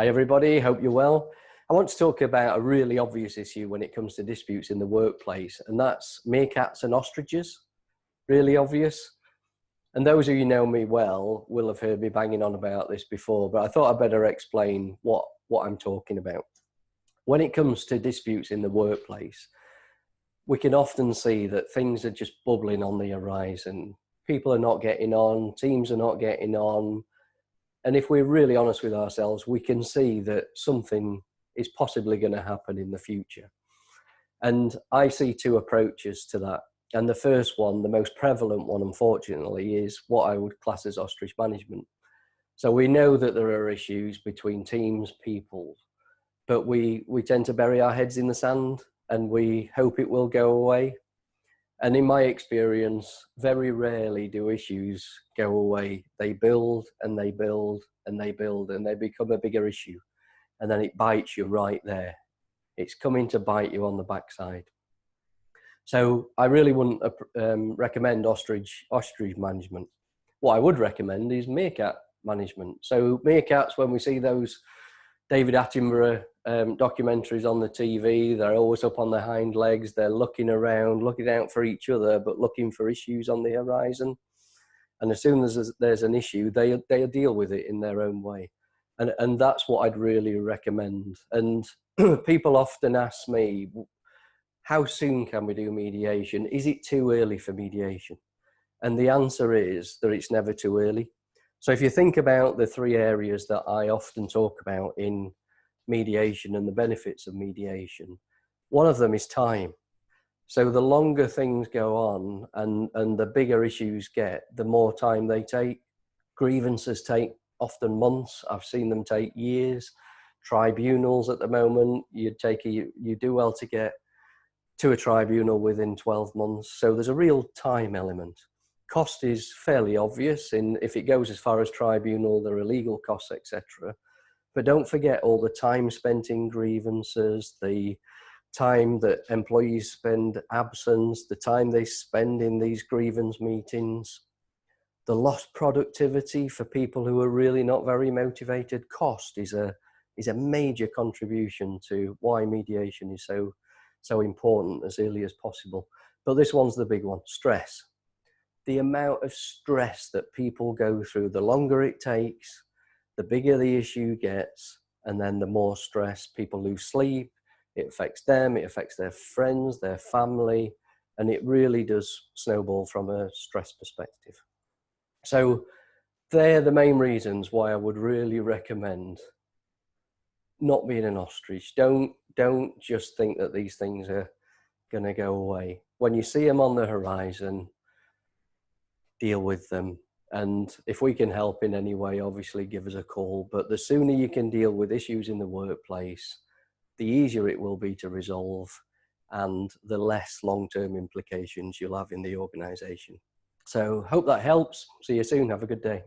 Hi everybody, hope you're well. I want to talk about a really obvious issue when it comes to disputes in the workplace, and that's meerkats and ostriches. Really obvious. And those of you who know me well will have heard me banging on about this before, but I thought I'd better explain what I'm talking about. When it comes to disputes in the workplace, we can often see that things are just bubbling on the horizon. People are not getting on, teams are not getting on. And if we're really honest with ourselves, we can see that something is possibly going to happen in the future. And I see two approaches to that. And the first one, the most prevalent one, unfortunately, is what I would class as ostrich management. So we know that there are issues between teams, people, but we tend to bury our heads in the sand and we hope it will go away. And in my experience, very rarely do issues go away. They build and they build and they build and they become a bigger issue. And then it bites you right there. It's coming to bite you on the backside. So I really wouldn't recommend ostrich management. What I would recommend is meerkat management. So meerkats, when we see those David Attenborough documentaries on the TV, they're always up on their hind legs, they're looking around, looking out for each other, but looking for issues on the horizon. And as soon as there's an issue, they'll deal with it in their own way. And that's what I'd really recommend. And people often ask me, how soon can we do mediation? Is it too early for mediation? And the answer is that it's never too early. So if you think about the three areas that I often talk about in mediation and the benefits of mediation, one of them is time. So the longer things go on and the bigger issues get, the more time they take. Grievances take often months. I've seen them take years. Tribunals at the moment, you do well to get to a tribunal within 12 months. So there's a real time element. Cost is fairly obvious, if it goes as far as tribunal, there are legal costs, etc. But don't forget all the time spent in grievances, the time that employees spend absence, the time they spend in these grievance meetings, the lost productivity for people who are really not very motivated. Cost is a major contribution to why mediation is so important as early as possible. But this one's the big one, stress. The amount of stress that people go through, the longer it takes, the bigger the issue gets, and then the more stress. People lose sleep, it affects them, it affects their friends, their family, and it really does snowball from a stress perspective. So they're the main reasons why I would really recommend not being an ostrich. Don't just think that these things are going to go away. When you see them on the horizon, deal with them. And if we can help in any way, obviously give us a call. But the sooner you can deal with issues in the workplace, the easier it will be to resolve and the less long-term implications you'll have in the organization. So hope that helps. See you soon. Have a good day.